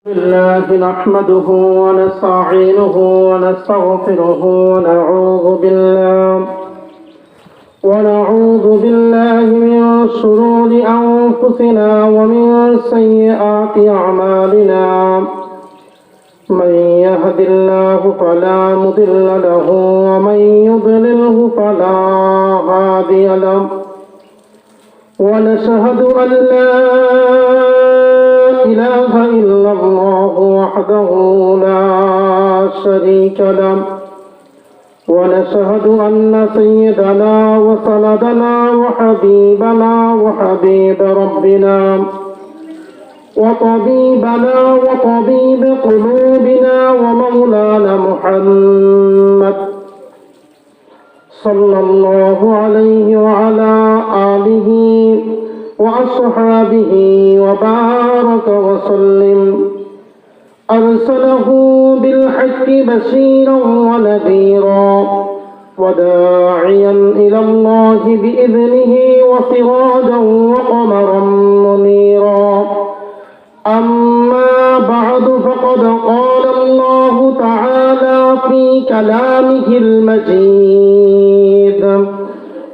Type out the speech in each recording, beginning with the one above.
الله نحمده ونستعينه ونستغفره ونعوذ بالله من شرور أنفسنا ومن سيئات أعمالنا من يهد الله فلا مضل له ومن يضلله فلا هادي له ونشهد أن لا إله إلا الله وحده لا شريك له ونشهد أن سيدنا وسندنا وحبيبنا وحبيب ربنا وطبيبنا وطبيب قلوبنا ومولانا محمد صلى الله عليه وعلى آله وأصحابه وبارك وسلم أرسله بالحق بشيرا ونذيرا وداعيا إلى الله بإذنه وسراجا وقمرا منيرا أما بعد فقد قال الله تعالى في كلامه المجيد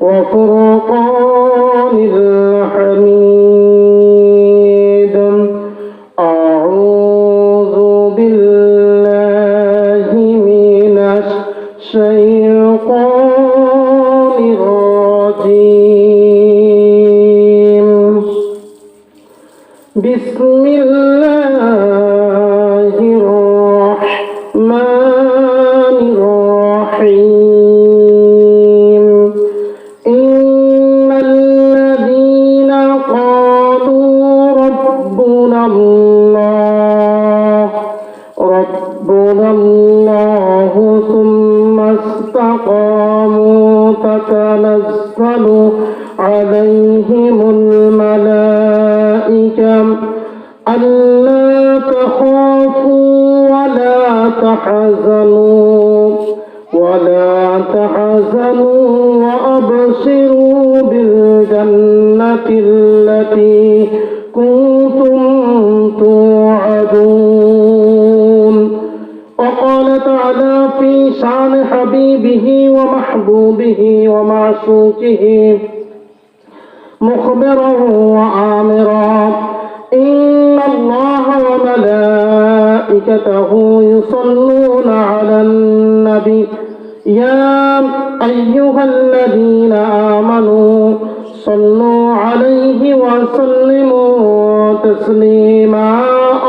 وفرقان الحميد أعوذ بالله من الشيطان الرجيم بسم الله الرحمن الرحيم إن الذين قالوا ربنا الله ثم استقاموا تتنزل عليهم الملائكة ألا تخافوا ولا تحزنوا وأبشروا بالجنة التي كنتم توعدون. وقال تعالى في شأن حبيبه ومحبوبه ومعشوقه مخبرا وآمرا إن الله وملائكته يصلون على النبي يا أيها الذين آمنوا صلوا عليه وسلموا تسليما.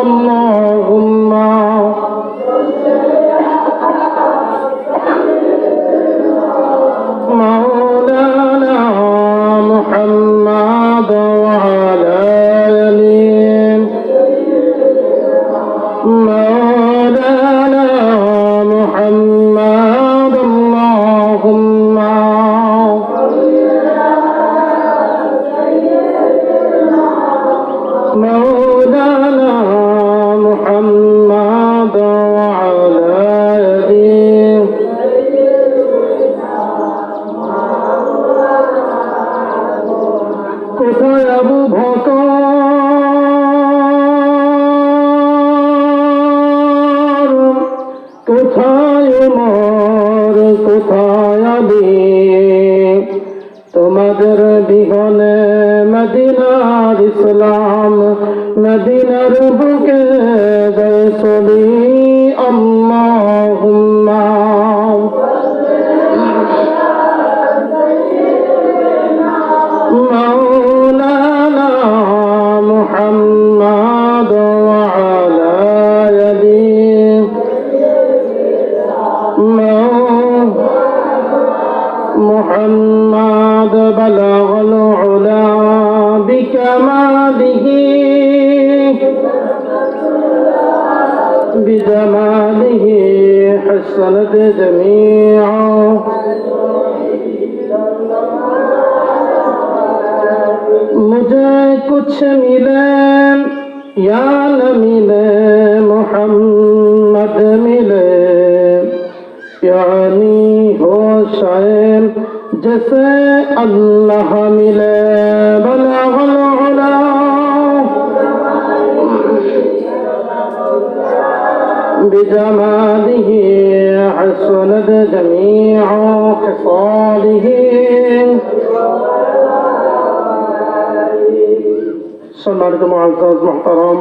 اللهم مولانا محمد وعلى آله مولانا محمد اللهم مولانا محمد وعلى آله কোথায় আবু বকর, কোথায় ওমর, কোথায় আলী, তোমাদের বিহনে মদিনার ইসলাম মদিনার বুকে যায় চলি। আল্লাহুম্মা مولانا محمد وعلى آله محمد بلغ العلا بكماله بجماله حسنت جميعا मुझे कुछ मिले या न मिले मोहम्मद मिले, यानी हो शायद जैसे अल्लाह मिले। बलगल उला بجماله حسنت جميع خصاله সম্মানিত মুআজ্জাজ মুহতারাম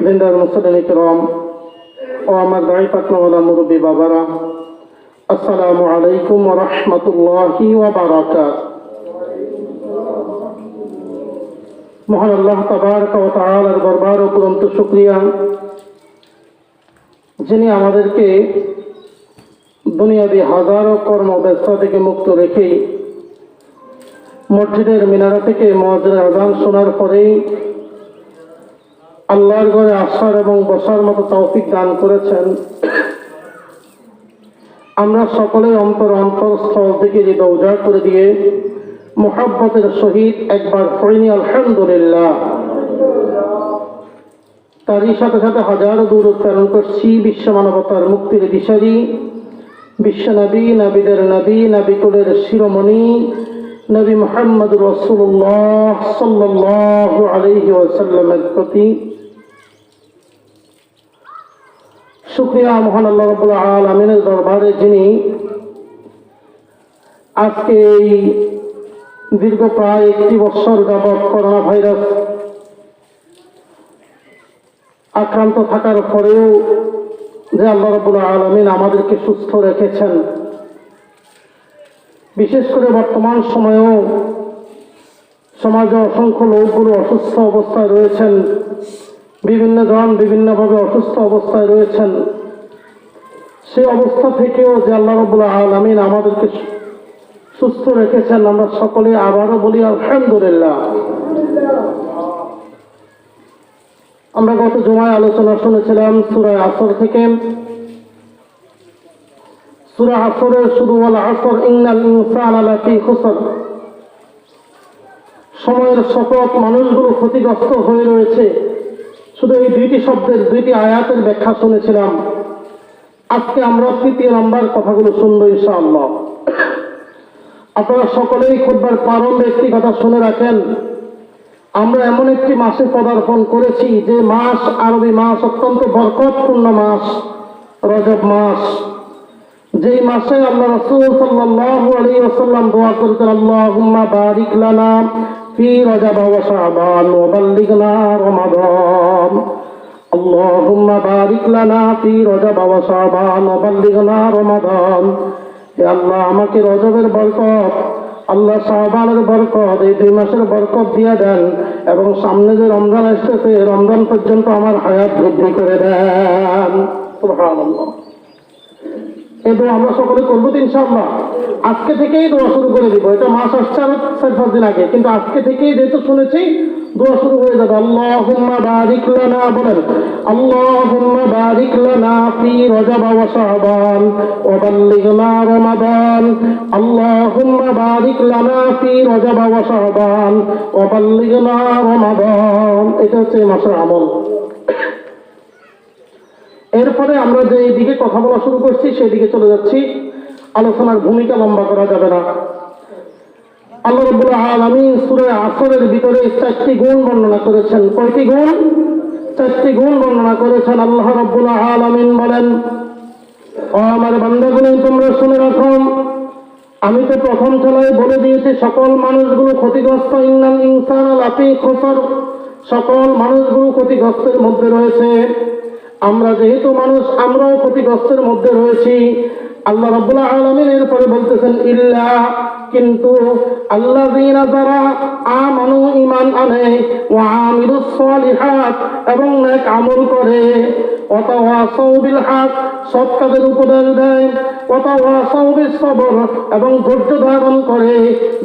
দিনদার মুসলিম কিরাম ও আমার দায়ী পাকনাওয়ালা মুরব্বী বাবারা, আসসালামু আলাইকুম ওয়া রাহমাতুল্লাহি ওয়া বারাকাতুহু। মহান আল্লাহ তাবারকা ওয়া তাআলার দরবার ও অনন্ত শুকরিয়া, যিনি আমাদেরকে দুনিয়াবী হাজারো কর্মব্যস্ত থেকে মুক্ত রেখে মসজিদের মিনারা থেকে মুয়াজ্জিনের আযান শোনার পরেই আল্লাহর ঘরে আসার এবং বসার মতো তৌফিক দান করেছেন। আমরা সকলে অন্তরস্থল থেকে হৃদয় উজাড় করে দিয়ে মুহাব্বতের সহিত একবার পড়িনি আলহামদুলিল্লাহ। তারই সাথে সাথে হাজারো দরুদ প্রেরণ করছি বিশ্ব মানবতার মুক্তির দিশারি, বিশ্ব নবী, নবীদের নবী, নবিকুলের শিরোমণি নবী মুহাম্মদ রাসূলুল্লাহ সাল্লাল্লাহু আলাইহি ওয়াসাল্লামের প্রতি। শুকরিয়া মহান আল্লাহ রাব্বুল আলামিনের দরবারে, যিনি আজকে এই দীর্ঘ প্রায় 1 বছর যাবৎ করোনা ভাইরাস আক্রান্ত থাকার পরেও যে আল্লাহ রাব্বুল আলামিন আমাদেরকে সুস্থ রেখেছেন। বিশেষ করে বর্তমান সময়েও সমাজে অসংখ্য লোকগুলো অসুস্থ অবস্থায় রয়েছেন, বিভিন্ন জন বিভিন্নভাবে অসুস্থ অবস্থায় রয়েছেন। সেই অবস্থা থেকেও যে আল্লাহ রাব্বুল আলামিন আমাদেরকে সুস্থ রেখেছেন, আমরা সকলে আবারও বলি আলহামদুলিল্লাহ। আমরা গত জুমায় আলোচনা শুনেছিলাম সূরা আসর থেকে। সূরা আসরের শুরু ওয়াল আসর ইন্নাল ইনসানা লাফি খুসর। সময়ের শপথ, মানুষগুলো ক্ষতিগ্রস্ত হয়ে রয়েছে। শুধু এই 2টি শব্দের 2টি আয়াতের ব্যাখ্যা শুনেছিলাম। আজকে আমরা 3 নম্বর কথাগুলো শুনবো ইনশাআল্লাহ। আপনারা সকলেই খুতবার প্রারম্ভে একটি কথা শুনে রাখেন, আমরা এমন একটি মাসে পদার্পণ করেছি যে মাস, আরবি মাস, অত্যন্ত বরকতপূর্ণ মাস, রজব মাস। যেই মাসে আল্লাহ রাসূল সাল্লাল্লাহু আলাইহি ওয়াসাল্লাম দোয়া করতেন, আল্লাহুম্মা বারিক লানা ফি রজব ওয়া শাবান ওয়া বাল্লিগনা রমাদান। আল্লাহুম্মা বারিক লানা ফি রজব ওয়া শাবান ওয়া বাল্লিগনা রমাদান। হে আল্লাহ, আমাকে রজবের বরকত, আল্লাহ শাবানের বরকত, এই 2 মাসের বরকত দিয়ে দেন এবং সামনে যে রমজান আসতেছে, রমজান পর্যন্ত আমার হায়াত বৃদ্ধি করে দেন। সুবহানাল্লাহ। এই দোয়া আমরা সকলে করবো তো ইনশাআল্লাহ। আজকে থেকেই দোয়া শুরু করে দিব। এটা মাস আসছে আর 4-5 দিন আগে, কিন্তু আজকে থেকেই যেহেতু শুনেছি দোয়া শুরু হয়ে যাবে। আল্লাহুম্মা বারিক লানা, বলেন আল্লাহুম্মা বারিক লানা ফি রজব ওয়া শাবান ওয়া বাল্লিগনা রমাদান। আল্লাহুম্মা বারিক লানা ফি রজব ওয়া শাবান ওয়া বাল্লিগনা রমাদান। এটা হচ্ছে এই মাসের আমল। এরপরে আমরা যে দিকে কথা বলা শুরু করছি সেদিকে চলে যাচ্ছি। আলোচনার ভূমিকা লম্বা করা যাবে না। আল্লাহ রাব্বুল আলামিন সূরা আসরের ভিতরে 4টি গুণ বর্ণনা করেছেন। কয়টি গুণ? 4টি গুণ বর্ণনা করেছেন। আল্লাহ রাব্বুল আলামিন বলেন, ও আমার বান্দাগুলো, তোমরা শুনে রাখো, আমি তো প্রথম খেলায় বলে দিয়েছি সকল মানুষগুলো ক্ষতিগ্রস্ত। ইন্নাল ইনসানা লাফি খুসর। সকল মানুষগুলো ক্ষতিগ্রস্তের মধ্যে রয়েছে। আমরা যেহেতু মানুষ, আমরাও ক্ষতিগ্রস্তের মধ্যে রয়েছি। আল্লাহ রাব্বুল আলামিন এরপরে বলতেছেন, ইল্লা, কিন্তু আল্লাযীনা, যারা আমানু, ঈমান আনে, ওয়া আমিলুস সালিহাত, এবং নেক আমল করে, ওয়া তাওয়াসাউ বিল হক, সৎ কাজের উপদেশ দেয়, ওয়া তাওয়াসাউ বিস সবর, এবং ধৈর্য ধারণ করে,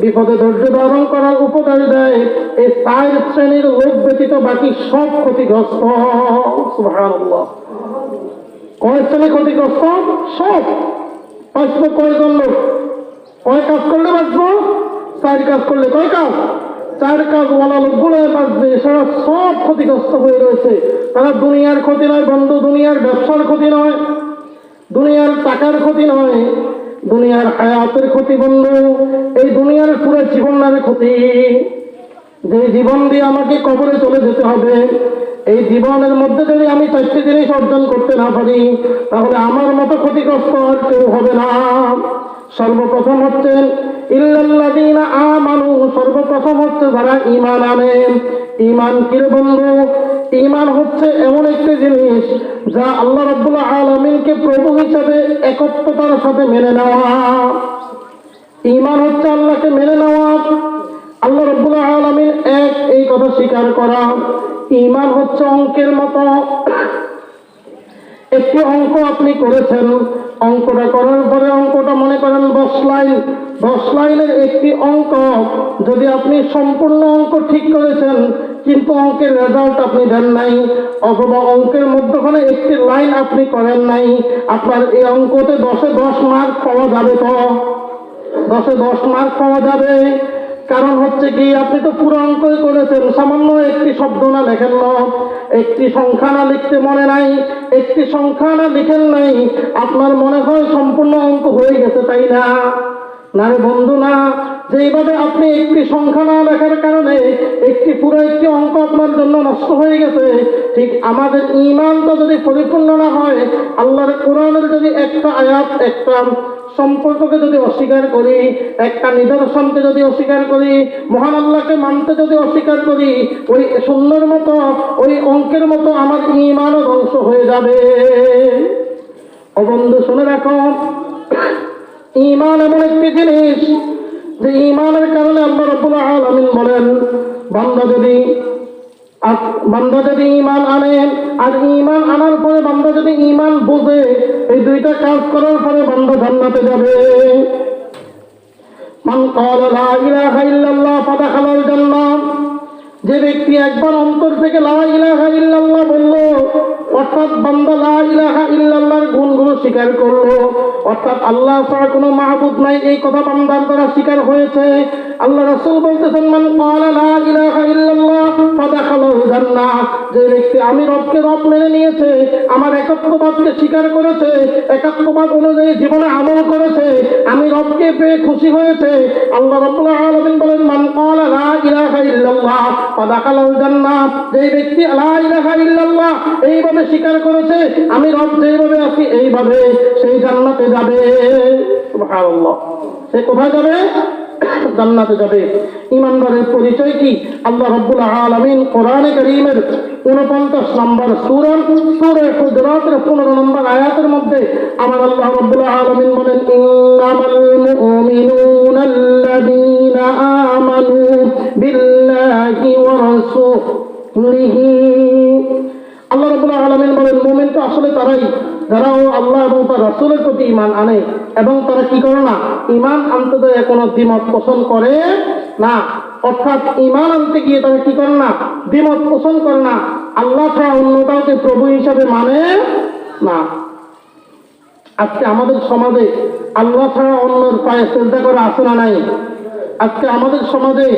বিপদে ধৈর্য ধারণ করার উপদেশ দেয়। এই 4 শ্রেণীর লোক ব্যতীত বাকি সব ক্ষতিগ্রস্ত। সুবহানাল্লাহ। কয় শ্রেণী ক্ষতিগ্রস্ত? সব। বাঁচবো কয়জন লোক? কয় কাজ করলে বাঁচবো? 4 কাজ করলে। কয় কাজ? 4 কাজ ওয়ালা লোকগুলো বাঁচবে। সারা সব ক্ষতিগ্রস্ত হয়ে রয়েছে। তারা দুনিয়ার ক্ষতি নয় বন্ধু, দুনিয়ার ব্যবসার ক্ষতি নয়, দুনিয়ার টাকার ক্ষতি নয়, দুনিয়ার হায়াতের ক্ষতি বন্ধু, এই দুনিয়ার পুরো জীবনের ক্ষতি। যে জীবন দিয়ে আমাকে কবরে চলে যেতে হবে, এই জীবনের মধ্যে যদি আমি 4টি জিনিস অর্জন করতে না পারি, তাহলে আমার মতো ক্ষতিগ্রস্ত আর কেউ হবে না। সর্বপ্রথম হচ্ছে ইল্লাল্লাযীনা আমানু, সর্বপ্রথম হচ্ছে যারা ঈমান আনে। ঈমান কি রে বন্ধু? ঈমান হচ্ছে এমন একটি জিনিস যা আল্লাহ রাব্বুল আলামিনকে প্রভু হিসেবে একত্বতার সাথে মেনে নেওয়া। ঈমান হচ্ছে আল্লাহকে মেনে নেওয়া, আল্লাহ রাব্বুল আলামিন এক, এই কথা স্বীকার করা। ঈমান হচ্ছে অঙ্কের মতো। একটি অঙ্ক আপনি করেছেন, অঙ্কটা করার পরে অঙ্কটা মনে করেন 10 লাইন, 10 লাইনের একটি অঙ্ক যদি আপনি সম্পূর্ণ অঙ্ক ঠিক করেছেন কিন্তু অঙ্কের রেজাল্ট আপনি দেন নাই, অথবা অঙ্কের মধ্যখানে একটি লাইন আপনি করেন নাই, আপনার এই অঙ্কতে 10-এ 10 মার্ক পাওয়া যাবে? তো 10-এ 10 মার্ক পাওয়া যাবে। কারণ হচ্ছে কি, আপনি তো পুরো অঙ্কই করেছেন, সামান্য একটি শব্দ না লেখেন না, একটি সংখ্যা না লিখতে মনে নাই, একটি সংখ্যা না লিখেন নাই, আপনার মনে হয় সম্পূর্ণ অঙ্ক হয়ে গেছে, তাই না? না রে বন্ধু, না। যেইভাবে আপনি একটি সংখ্যা না লেখার কারণে পুরো একটি অঙ্ক আপনার জন্য নষ্ট হয়ে গেছে, ঠিক আমাদের ঈমানটা যদি পরিপূর্ণ না হয়, আল্লাহর কোরআনের যদি একটা আয়াত, একটা সম্পর্ককে যদি অস্বীকার করি, একটা নিদর্শনকে যদি অস্বীকার করি, মহান আল্লাহকে মানতে যদি অস্বীকার করি, ওই শূন্যের মতো, ওই অঙ্কের মতো আমার ঈমানও ধ্বংস হয়ে যাবে। ও বন্ধু, শুনে রাখো, ঈমান এমন একটি জিনিস যে ঈমানের কারণে আল্লাহ রাব্বুল আলামিন বলেন, বান্দা যদি ঈমান আনে, আর ঈমান আনার পরে বান্দা যদি ঈমান বোঝে, এই দুইটা কাজ করার পরে বান্দা জান্নাতে যাবে। মান ক্বালা লা ইলাহা ইল্লাল্লাহ ফাদাখালাল জান্নাহ, যে ব্যক্তি একবার অন্তর থেকে লা ইলাহা ইল্লাল্লাহ বলল, অর্থাৎ বান্দা লা ইলাহা ইল্লাল্লাহর গুণগুলো স্বীকার করলো, অর্থাৎ আল্লাহ ছাড়া কোনো মাহবুদ নাই, এই কথা বান্দার দ্বারা স্বীকার হয়েছে। আল্লাহ রাসূল বলতেছেন, মান ক্বালা লা ইলাহা ইল্লাল্লাহ ফাদাখালাল জান্নাহ, যে ব্যক্তি আমি রবকে রব মেনে নিয়েছে, আমার একাত্মবাদকে স্বীকার করেছে, একাত্মবাদ অনুযায়ী জীবনে আমল করেছে, আমি রবকে পেয়ে খুশি হয়েছে, আল্লাহ রাব্বুল আলামিন বলেন, মান ক্বালা লা ইলাহা ইল্লাল্লাহ ফাদাখালাল জান্নাহ, যে ব্যক্তি লা ইলাহা ইল্লাল্লাহ এইভাবে স্বীকার করেছে, আমি রব যেইভাবে আছি এইভাবে, সেই জান্নাতে যাবে। সুবহানাল্লাহ। সে কোথায় যাবে? জান্নাতে যাবে। ঈমানদারের পরিচয় কি? আল্লাহ রাব্বুল আলামিন কোরআনে কারীমের 49 নম্বর সূরা হুজুরাতের 15 নম্বর আয়াতের মধ্যে আমার আল্লাহ রাব্বুল আলামিন বলেন, ইন্নামাল মুমিনুনাল্লাযীনা আমানু বিল্লাহি ওয়া রাসূলিহি। আল্লাহ রাব্বুল আলামিন বলেন, মুমিন তো আসলে তারাই যারা আল্লাহ এবং তার রাসূলের প্রতি ঈমান আনে, এবং তারা কি করে না? ঈমান আনতে দেয় কোনো দ্বিমত পোষণ করে না। অর্থাৎ ঈমান আনতে গিয়ে তারা কি করে না? দ্বিমত পোষণ করে না, আল্লাহ ছাড়া অন্য কাউকে প্রভু হিসাবে মানে না। আজকে আমাদের সমাজে আল্লাহ ছাড়া অন্যর পায়ে সিজদা করা আছে না নাই? আজকে আমাদের সমাজে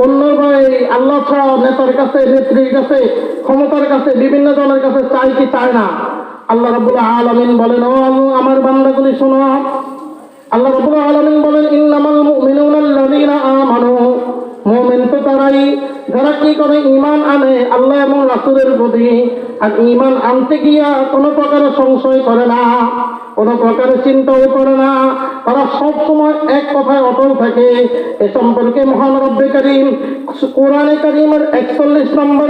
অন্যর পায়ে আল্লাহ ছাড়া নেতার কাছে, নেত্রীর কাছে, ক্ষমতার কাছে, বিভিন্ন জনের কাছে চাই কি চায় না? আল্লাহ রাব্বুল আলামিন বলেন, ও আমার বান্দাগুলি শোনো, আল্লাহ রাব্বুল আলামিন বলেন, ইন্নামাল মুমিনুনাল্লাযীনা আমানু, মুমিন তো তারাই যারা কি করে? ঈমান আনে আল্লাহ এবং রাসূলের প্রতি, আর ঈমান আনতে গিয়া কোনো প্রকার সংশয় করে না, কোনো প্রকার চিন্তাও করে না, তারা সব সময় এক কথায় অটল থাকে। এ সম্পর্কে মহান রব্বে কারীম কোরআনে কারীমের 41 নম্বর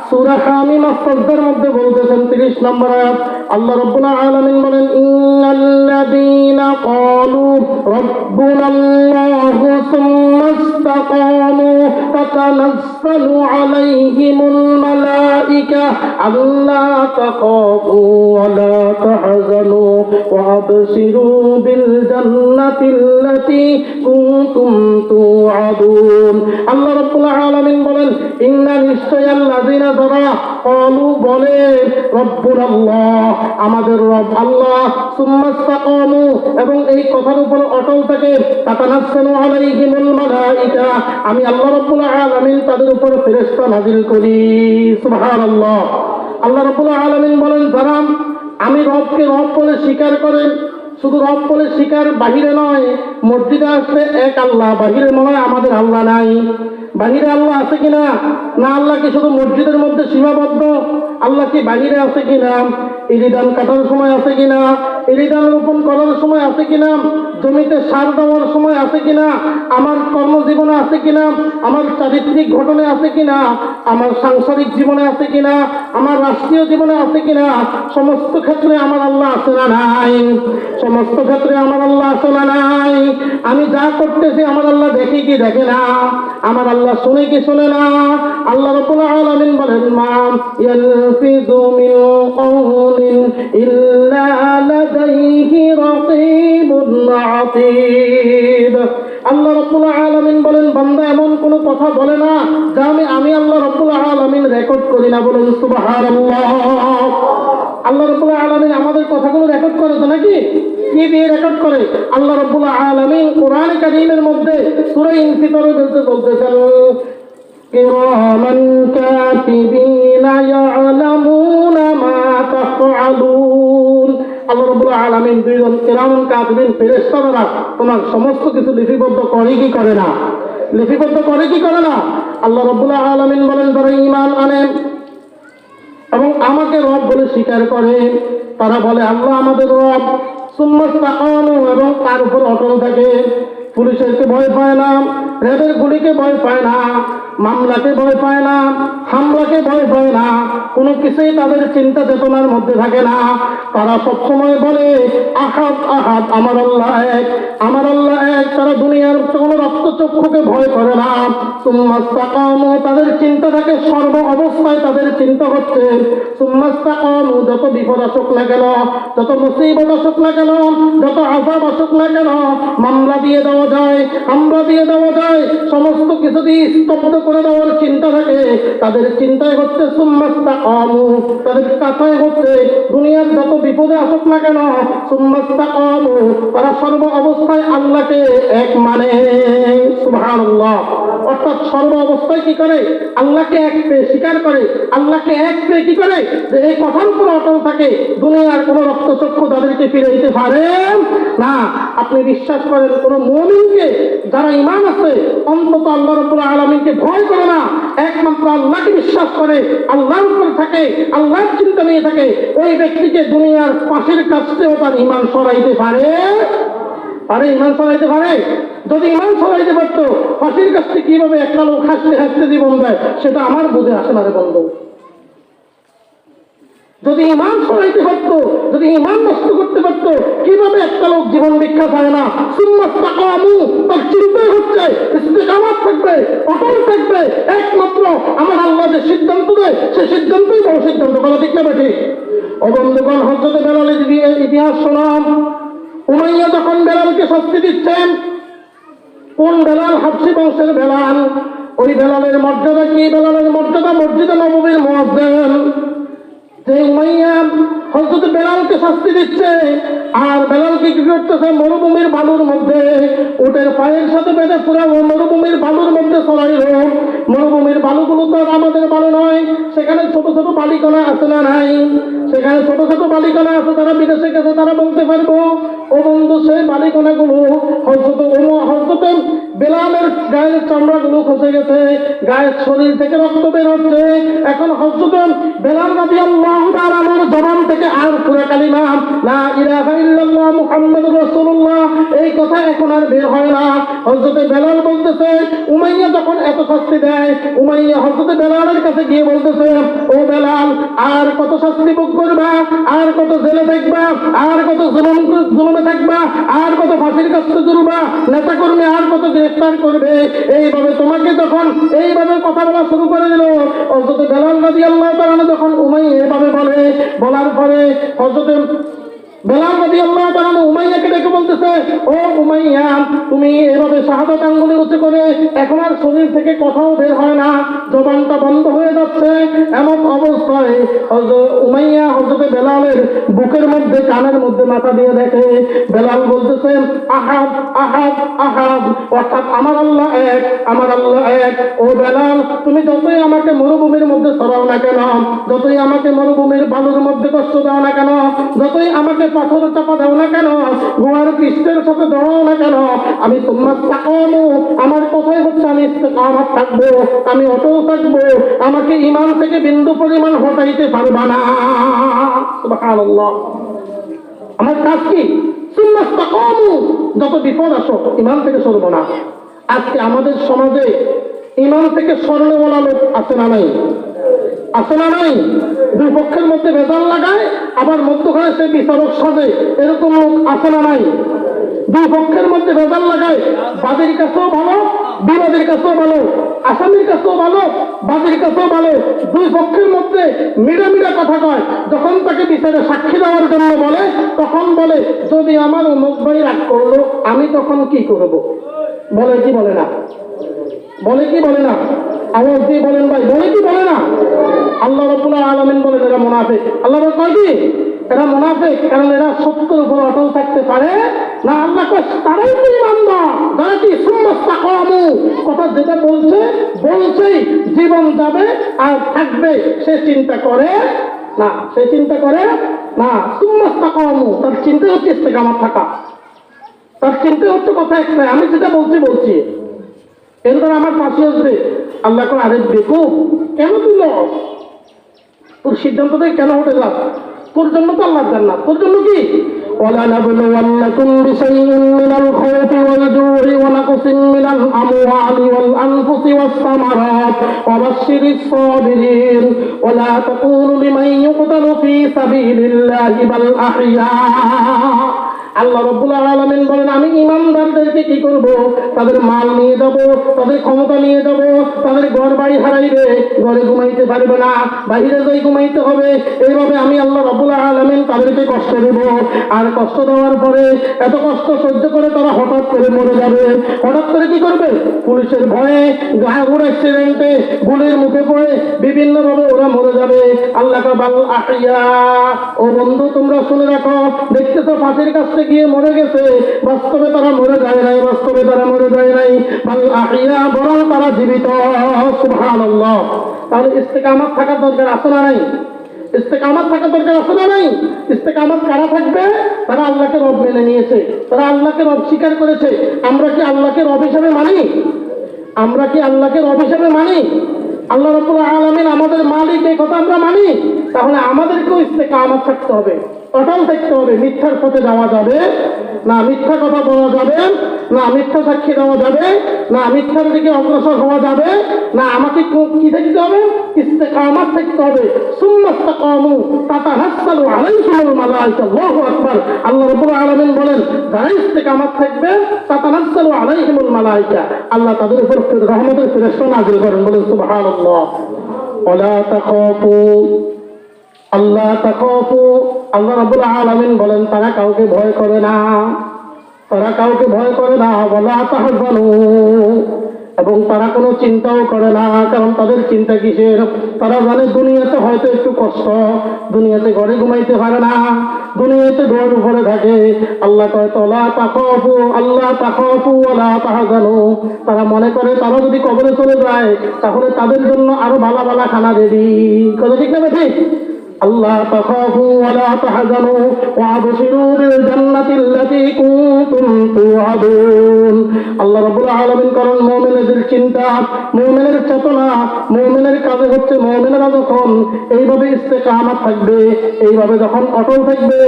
সূরা হামিম আস-সাজদার মধ্যে বলতেছেন, 30 নম্বর আয়াত, আল্লাহ রাব্বুল আলামিন বলেন, ইন্নাল্লাযীনা ক্বালু রাব্বুনাল্লাহু সুম্মা ইসতাকামু তাতানাজ্জালু আলাইহিমুল মালাইকা আল্লা তাখাফু ওয়া লা তাহজানু ওয়া আবশিরু বিল জান্নাতিল্লাতী কুনতুম তুআদুন। আল্লাহ রাব্বুল আলামিন বলেন, ইন্না নিশ্চয়াল্লাযীনা যারা ক্বালু বলে রাব্বুনাল্লাহ আমাদের রব আল্লাহ, সুম্মা ইসতাকামু এবং এই কথার উপর অটল থাকে, তাতানাজ্জালু আলাইহিমুল মালাইকা আমি আল্লাহ রাব্বুল আলামিন তাদের উপর ফেরেশতা নাযিল করি। সুবহানাল্লাহ। আল্লাহ রাব্বুল আলামিন বলেন, যারা আমি রবকে রব বলে স্বীকার করেন, শুধু রব বলে স্বীকার বাহিরে নয়, মসজিদে আসলে এক আল্লাহ, বাহিরে মনে হয় আমাদের আল্লাহ নাই। বাহিরে আল্লাহ আছে কিনা? না, আল্লাহ কি শুধু মসজিদের মধ্যে সীমাবদ্ধ? আল্লাহ কি বাহিরে আছে কিনা? ইরিদান কাটার সময় আছে কিনা? ইরিদান রোপণ করার সময় আছে কিনা? জমিতে সার দেওয়ার সময় আছে কিনা? আমার কর্মজীবনে আছে কিনা? আমার চারিত্রিক ঘটনে আছে কিনা? আমার সাংসারিক জীবনে আছে কিনা? আমার রাষ্ট্রীয় জীবনে আছে কিনা? সমস্ত ক্ষেত্রে আমার আল্লাহ আছে না নাই? সমস্ত ক্ষেত্রে আমার আল্লাহ আছে না নাই? আমি যা করতেছি আমার আল্লাহ দেখে কি দেখে না? আমার আল্লাহ শুনে কি শুনে না? আল্লাহ রাব্বুল আলামিন বলেন, মা ইয়ালফিযু মিন কাওলিন ইল্লা লাদাইহি রাকীবুন আতীদ। আল্লাহ রাব্বুল আলামিন বলেন, বান্দা এমন কোনো কথা বলে না যা আমি আল্লাহ রাব্বুল আলামিন রেকর্ড করি না। বলেন সুবহানাল্লাহ। আল্লাহ রাব্বুল আলামিন আমাদের কথাগুলো রেকর্ড করে তো নাকি? কি দিয়ে রেকর্ড করে? আল্লাহ রাব্বুল আলামিন কোরআন কারীমের মধ্যে সূরা ইনফিতরে বলতেছেন, কিরামান কাতিবিনা ইয়ালামুনা মা তাফআলুন। আল্লাহ রাব্বুল আলামিন দুইজন কিরামান কাতিবিন ফেরেশতারা তোমার সমস্ত কিছু লিপিবদ্ধ করে কি করে না? লিপিবদ্ধ করে কি করে না? আল্লাহ রাব্বুল আলামিন বলেন, যারা ঈমান আনে এবং আমাকে রব বলে স্বীকার করে, তারা বলে আল্লাহ আমাদের রব, সুম্মাস্তাকামু, এবং তার উপর অটল থাকে। পুলিশকে ভয় পায় না, রেবের গুলিকে ভয় পায় না, মামলাকে ভয় পায় না, হামলাকে ভয় পায় না, কোনো কিছুই তাদের চিন্তা চেতনার মধ্যে থাকে না। তারা সবসময় বলে আহাদ আহাদ, আমার আল্লাহ এক, আমার আল্লাহ এক। তারা দুনিয়ার কোনো রক্তচক্ষুকে ভয় করে না। সুম্মাস্তাকামু, তাদের চিন্তা থাকে সর্ব অবস্থায় তাদের চিন্তা হচ্ছে সুম্মাস্তাকামু, যত বিপদ আসুক না কেন, যত মুসিবত আসুক না কেন, যত আযাব আসুক না কেন, মামলা দিয়ে দেওয়া যায়, হামলা দিয়ে দেওয়া যায়, সমস্ত কিছু দিয়ে স্তব্ধ করে দেওয়ার চিন্তা থাকে। তাদের চিন্তায় হচ্ছে সুম্মাস্তাকামু, তাদের কথায় হচ্ছে দুনিয়ার যত বিপদে আসুক না কেন সুম্মাস্তাকামু, তারা সর্ব অবস্থায় আল্লাহকে এক মানে। সুবহানাল্লাহ। অর্থাৎ সর্ব অবস্থায় কি করে? আল্লাহকে এক পেয়ে স্বীকার করে। আল্লাহকে এক পেয়ে কি করে? যে এই কথার উপর অটল থাকে, দুনিয়ার কোনো রক্তচক্ষু তাদেরকে ফিরে দিতে পারে না। আপনি বিশ্বাস করেন, কোন মুমিনকে যারা ঈমান আছে অন্তত আল্লাহ রাব্বুল আলামিনকে ভয় করে না, একমাত্র আল্লাহকে বিশ্বাস করে, আল্লাহর উপর থাকে, আল্লাহর চিন্তা নিয়ে থাকে, ওই ব্যক্তিকে দুনিয়ার পাশের কাছ থেকেও তার ঈমান সরাইতে পারে? ঈমান সরাইতে পারে? যদি ঈমান সরাইতে পারতো, ফাঁসির কাছ থেকে কিভাবে একটা লোক হাসতে হাসতে জীবন দেয় সেটা আমার বুঝে আসে না রে বন্ধু। যদি ঈমান সরাইতে পারতো, যদি ঈমান নষ্ট করতে পারতো, কিভাবে একটা লোক জীবন ভিক্ষা পায় না? সুম্মাস্তাকামু, তার চিন্তাই হচ্ছে ইস্তেকামাত থাকবে, অটল থাকবে, একমাত্র আমার আল্লাহ যে সিদ্ধান্ত দেয় সে সিদ্ধান্তই বড় সিদ্ধান্ত। বলা ঠিক না বেঠিক? ও বন্ধুগণ, হযরত বেলালের ইতিহাস শোনাম। উমাইয়া যখন বেলালকে শাস্তি দিচ্ছেন, কোন বেলাল? হাবশী বংশের বেলাল। ওই বেলালের মর্যাদা কি? বেলালের মর্যাদা মসজিদে নববীর মুয়াজ্জিন। যে উমাইয়া হযরত বেলালকে শাস্তি দিচ্ছে, আর বেলালকে কি করতেছে? মরুভূমির বালুর মধ্যে উটের পায়ের সাথে বেঁধে পুরো মরুভূমির বালুর মধ্যে ছড়াইল। মরুভূমির বালুগুলো তো আর আমাদের বালু নয়, সেখানে ছোট ছোট বালিকণা আছে না নাই? সেখানে ছোট ছোট বালিকণা আছে, তারা বিদেশে গেছে, তারা বলতে পারবো। ও বন্ধু, সেই বালিকণাগুলো হযরত বেলালের গায়ের চামড়াগুলো খসে গেছে, গায়ের শরীর থেকে রক্ত বের হচ্ছে। এখন হযরত বেলাল রাদিয়াল্লাহু তাআলা আনহুর জবান থেকে আর পুরো কালিমা লা ইলাহা ইল্লাল্লাহ মুহাম্মাদুর রাসূলুল্লাহ এই কথা এখন আর বের হয় না। হযরত বেলাল বলতেছে, উমাইয়া যখন এত শাস্তি দেয়, উমাইয়া হযরত বেলালের কাছে গিয়ে বলতেছে, ও বেলাল, আর কত শাস্তি ভোগ করবা? আর কত জেলে থাকবা? আর কত জুলুমে থাকবা? আর কত ফাঁসির কাছে জুড়বা? নেতা কর্মী আর কত গ্রেফতার করবে? এইভাবে তোমাকে যখন এইভাবে কথা বলা শুরু করে দিল, হযরত বেলাল রাদিয়াল্লাহু তাআলা যখন উমাইয়া এভাবে বলার পরে হযরত বেলাল রাদিয়াল্লাহু তাআলা উমাইয়াকে ডেকে বলতেছে, ও উমাইয়া, তুমি এভাবে শাহাদাত আঙ্গুলে উঁচু করে এখন আর শরীর থেকে কথাও বের হয় না, জবানটা বন্ধ হয়ে যাচ্ছে। এমন অবস্থায় উমাইয়া হযরত বেলালের বুকের মধ্যে, কানের মধ্যে মাথা দিয়ে দেখে, বেলাল বলতেছে আহাদ আহাদ আহাদ, অর্থাৎ আমার আল্লাহ এক, আমার আল্লাহ এক। ও বেলাল, তুমি যতই আমাকে মরুভূমির মধ্যে সরাও না কেন, যতই আমাকে মরুভূমির বালুর মধ্যে কষ্ট দাও না কেন, যতই আমাকে পাথর চাপা দাও না কেন, গুহার পৃষ্ঠের সাথে দাঁড়াও না কেন, আমি সুম্মা ইসতাকামু, আমার কথাই হচ্ছে আমি ইস্তেকামাত থাকবো, আমি অটল থাকবো, আমাকে ঈমান থেকে বিন্দু পরিমাণ হটাইতে পারবা না। সুবহানাল্লাহ। আমার কাজ কি? সুম্মা ইসতাকামু, যত বিপদ আসো ঈমান থেকে সরবো না। আজকে আমাদের সমাজে ঈমান থেকে সরণওয়ালা লোক আছে না নাই? আছে না নাই? দুই পক্ষের মধ্যে ভেজাল লাগায়, আবার মধ্যখানে সে বিচারক সাজে, এরকম লোক আছে না নাই? দুই পক্ষের মধ্যে ভেজাল লাগায়, বাদীর কাছেও ভালো, বিবাদীর কাছেও ভালো, আসামির কাছেও ভালো, বাদীর কাছেও ভালো, দুই পক্ষের মধ্যে মিড়া মিড়া কথা কয়। যখন তাকে বিচারে সাক্ষী দেওয়ার জন্য বলে, তখন বলে যদি আমার অমুক ভাই রাগ করলো আমি তখন কি করব? বলে কি বলে না? বলে কি বলে না? আওয়াজ দিয়ে বলেন ভাই, বলে কি বলে না? আল্লাহ রাব্বুল আলামিন বলেন এরা মুনাফিক। আল্লাহ কয় কি? এরা মুনাফিক, কারণ এরা সত্যের উপর অটল থাকতে পারে না। আল্লাহ কয় তারাই তো ঈমানদার, যারা কি সুম্মা ইসতাকামু, কথা যেটা বলছে বলছেই, জীবন যাবে আর থাকবে সে চিন্তা করে না, সে চিন্তা করে না। সুম্মা ইসতাকামু, তার চিন্তা হচ্ছে ইস্তেকামাত থাকা, তার চিন্তা হচ্ছে কথা একটাই, আমি যেটা বলছি। এরপর আমার পাশে আসবে, আল্লাহ করে আরে বেকুব, কেন দিল তোর সিদ্ধান্ত থেকে কেন উঠে যাস? তোর জন্য তো আল্লাহ জান্নাত, তোর জন্য কি? وَلَنَبْلُوَنَّكُمْ بِشَيْءٍ مِّنَ الْخَوْفِ وَالْجُوعِ وَنَقْصٍ مِّنَ الْأَمْوَالِ وَالْأَنفُسِ وَالثَّمَرَاتِ وَبَشِّرِ الصَّابِرِينَ وَلَا تَقُولُوا لِمَن يُقْتَلُ فِي سَبِيلِ اللَّهِ بَلْ أَحْيَاءٌ। আল্লাহ রাব্বুল আলামিন বলেন আমি ঈমানদারদেরকে কি করব? তাদের মাল নিয়ে যাব, তাদের ক্ষমতা নিয়ে যাব, তাদের ঘর বাড়ি হারাইবে, ঘরে ঘুমাইতে পারবে না, বাইরে যাই ঘুমাইতে হবে, এইভাবে আমি আল্লাহ রাব্বুল আলামিন তাদেরকে কষ্ট দেব। আর কষ্ট দেওয়ার পরে এত কষ্ট সহ্য করে তারা হঠাৎ করে মরে যাবে। হঠাৎ করে কি করবে? পুলিশের ভয়ে, গাড়ির অ্যাক্সিডেন্টে, গুলির মুখে পড়ে বিভিন্নভাবে ওরা মরে যাবে। আল্লাহ বাল আহিয়া, ও বন্ধু তোমরা শুনে রাখো, দেখতেছো ফাঁসির কাছে গিয়ে মরে গেছে, বাস্তবে তারা মরে যায় নাই, বাস্তবে তারা মরে যায় নাই, বাল আহিয়া, বরং তারা জীবিত। সুবহানাল্লাহ। তাহলে ইস্তেকামাত থাকার দরকার আছে না নাই? ইস্তেকামাত থাকার দরকার আছে না নাই? ইস্তেকামাত কারা থাকবে? তারা আল্লাহকে রব মেনে নিয়েছে, তারা আল্লাহকে রব স্বীকার করেছে। আমরা কি আল্লাহকে রব হিসেবে মানি? আমরা কি আল্লাহকে রব হিসেবে মানি? আল্লাহ রাব্বুল আলামিন আমাদের মালিক, এই কথা আমরা মানি। তাহলে আমাদেরকেও ইস্তেকামাত থাকতে হবে, অটল থাকতে হবে। মিথ্যার পথে যাওয়া যাবে না, মিথ্যা কথা বলা যাবে না, মিথ্যা সাক্ষী দেওয়া যাবে না, মিথ্যার দিকে অগ্রসর হওয়া যাবে না। আমাকে কি থাকতে হবে? ইস্তেকামাত থাকতে হবে। সুম্মা ইসতাকামু তাতানাজ্জালু আলাইহিমুল মালায়েকা। আল্লাহু আকবার। আল্লাহ রাব্বুল আলামিন বলেন যারা ইস্তেকামাত থাকবে তাতানাজ্জালু আলাইহিমুল মালায়েকা, আল্লাহ তাদের উপর রহমতের ফেরেশতা নাযিল করেন। বলেন সুবহানাল্লাহ। ওয়ালা তাখাফু, আল্লাহ তাখাফু, আল্লাহ রাব্বুল আলামিন বলেন তারা কাউকে ভয় করে না, তারা কাউকে ভয় করে না। ওয়ালা তাহজানু, এবং তারা কোনো চিন্তাও করে না। কারণ তাদের চিন্তা কিসের? তারা জানে দুনিয়াতে হয়তো একটু কষ্ট, দুনিয়াতে ঘরে ঘুমাইতে পারে না, দুনিয়াতে ঘর উপরে থাকে। আল্লাহ কয় ওয়ালা তাখাফু, আল্লাহ তাখাফু ওয়ালা তাহজানু, তারা মনে করে তারা যদি কবরে চলে যায় তাহলে তাদের জন্য আরো ভালো ভালো খানা দেবি। কথা ঠিক না ঠিক? আল্লাহ তাখাফু ওয়ালা তাহজানু ওয়াবশিরু বিল জান্নাতিল্লাতী কুনতুম তুআদুন। আল্লাহ রাব্বুল আলামিন কারণ মুমিনদের চিন্তা, মুমিনের চেতনা, মুমিনের কাজে হচ্ছে মুমিনেরা যখন এইভাবে ইস্তেকামাত থাকবে, এইভাবে যখন অটল থাকবে,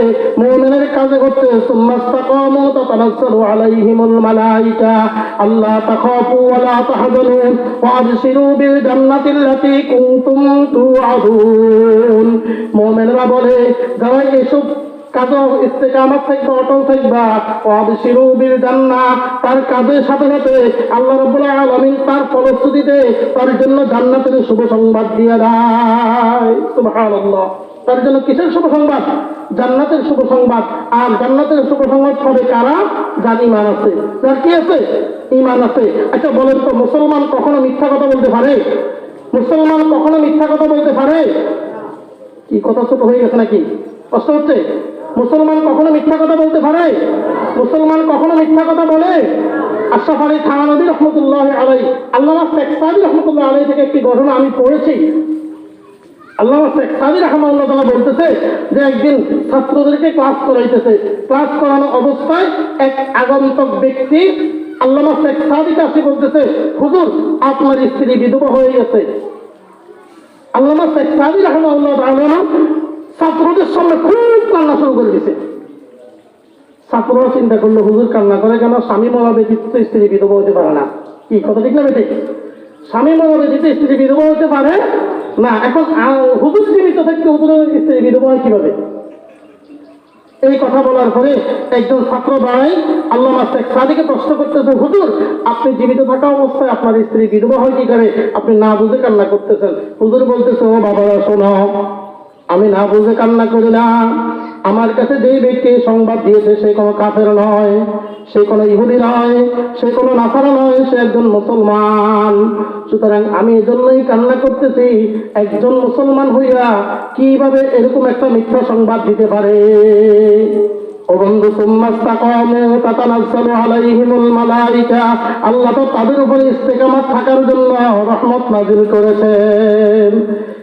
মুমিনের কাজে হচ্ছে সুম্মা ইসতাকামু তাতানাজ্জালু আলাইহিমুল মালায়েকা আল্লাহ তাখাফু ওয়ালা তাহজানু ওয়াবশিরু বিল জান্নাতিল্লাতী কুনতুম তুআদুন। মুমিনরা বলে যারা এসব কাজে ইস্তেকামাত থাকবে, অটল থাকবা, ওয়াবশিরু বিল জান্নাহ, তার কাজের সাথে সাথে আল্লাহ রাব্বুল আলামিন তার ফলশ্রুতিতে তার জন্য জান্নাতের শুভ সংবাদ দিয়ে দেয়। সুবহানাল্লাহ। তার জন্য কিসের শুভ সংবাদ? জান্নাতের শুভ সংবাদ। আর জান্নাতের শুভ সংবাদ হবে কারা? যার ঈমান আছে। যার কি আছে? ঈমান আছে। আচ্ছা বলেন তো, মুসলমান কখনো মিথ্যা কথা বলতে পারে? মুসলমান কখনো মিথ্যা কথা বলতে পারে? কি কথা ছোট হয়ে গেছে নাকি? কষ্ট হচ্ছে? মুসলমান কখনো মিথ্যা কথা বলতে পারে? মুসলমান কখনো মিথ্যা কথা বলে? আশরাফ আলী থানভী রাহমাতুল্লাহি আলাইহি, আল্লামা শেখ সাদী রাহমাতুল্লাহি আলাইহি থেকে একটি ঘটনা আমি পড়েছি। আল্লামা শেখ সাদি রাহমাতুল্লাহ তাআলা বলতেছে যে একদিন ছাত্রদেরকে ক্লাস করাইতেছে, ক্লাস করানো অবস্থায় এক আগন্তুক ব্যক্তি আল্লামা শেখ সাদিকে আসি বলতেছে, হুজুর আপনার স্ত্রী বিধবা হয়ে গেছে। আল্লামা শেখ সাদি রাহমাতুল্লাহ তাআলা ছাত্রদের সামনে খুব কান্না শুরু করে দিয়েছে। ছাত্ররা চিন্তা করলো, হুজুর কান্না করে কেন? স্বামী মরা ব্যতীত স্ত্রী বিধবা হতে পারে না। কি কথা ঠিক না বেঠিক? স্বামী মরা ব্যতীত স্ত্রী বিধবা হতে পারে না। এখন হুজুর জীবিত থাকতে হুজুরের স্ত্রী বিধবা হয় কিভাবে? এই কথা বলার পরে একজন ছাত্র দাঁড়ায় আল্লামা শেখ সাদিকে প্রশ্ন করতেছে, হুজুর আপনি জীবিত থাকা অবস্থায় আপনার স্ত্রী বিধবা হয় কি করে? আপনি না বুঝে কান্না করতেছেন। হুজুর বলতেছে, ও বাবারা শোনো, আমি না বুঝে কান্না করি না। আমার কাছে যেই ব্যক্তি সংবাদ দিয়েছে সে কোনো কাফের নয়, সে কোনো ইহুদি নয়, সে কোনো নাসারা নয়, সে একজন মুসলমান। সুতরাং আমি এজন্যই কান্না করতেছি, একজন মুসলমান হইয়া কিভাবে এরকম একটা মিথ্যা সংবাদ দিতে পারে। ও বন্ধু, সুম্মাস্তাকামু তাতানাজ্জালু আলাইহিমুল মালাইকা, আল্লাহ তো তাদের উপরে ইস্তেকামাত থাকার জন্য রহমত নাজিল করেছেন।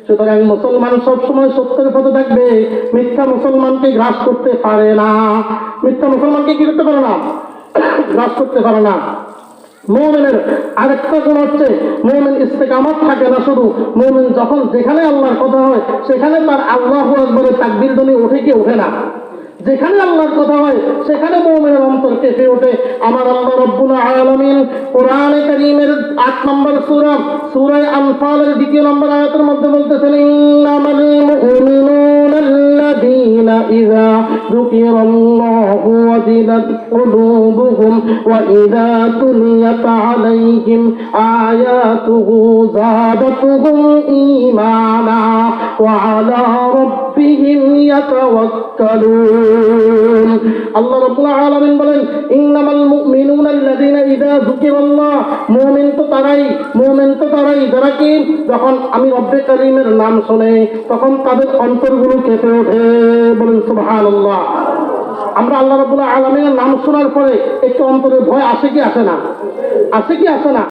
সুতরাং মুসলমান সবসময় সত্যের পথে থাকবে, মিথ্যা মুসলমানকে গ্রাস করতে পারে না। মিথ্যা মুসলমানকে কি করতে পারে না? গ্রাস করতে পারে না। মুমিনের আরেকটা গুণ হচ্ছে, মুমিন ইস্তেকামাত থাকে না শুধু, মুমিন যখন যেখানে আল্লাহর কথা হয় সেখানে তার আল্লাহু আকবারের তাকবীর ধ্বনি ওঠে কি ওঠে না? যেখানে আল্লাহর কথা হয় সেখানে মুমিনের অন্তর কেঁপে ওঠে। আমার আল্লাহ রাব্বুল আলামিন কোরআনে কারীমের ৮ নম্বর সূরা, সূরা আনফালের ২ নম্বর আয়াতের মধ্যে বলতেছেন, ইন্নামাল মুমিনুনা আল্লাযীনা ইযা যুকিরাল্লাহু ওয়াজিলাত কুলুবুহুম ওয়া ইযা তুলিয়াত আলাইহিম আয়াতুহু যাদাতুহুম ঈমানা ওয়া আলা রাব্বিহিম ইয়াতাওয়াক্কালুন। আল্লাহ রাব্বুল আলামিন বলেন, ইন্নামাল মুমিনুনা আল্লাযীনা ইযা যুকিরাল্লাহ, মুমিন তো তারাই যারা কি যখন আমি রব্বে কারীমের নাম শুনে তখন তাদের অন্তরগুলো কেঁপে ওঠে। বলেন সুবহানাল্লাহ। আমরা আল্লাহ রাব্বুল আলামিনের নাম শোনার পরে একটু অন্তরে ভয় আসে কি আসে না? আসে কি আসে না?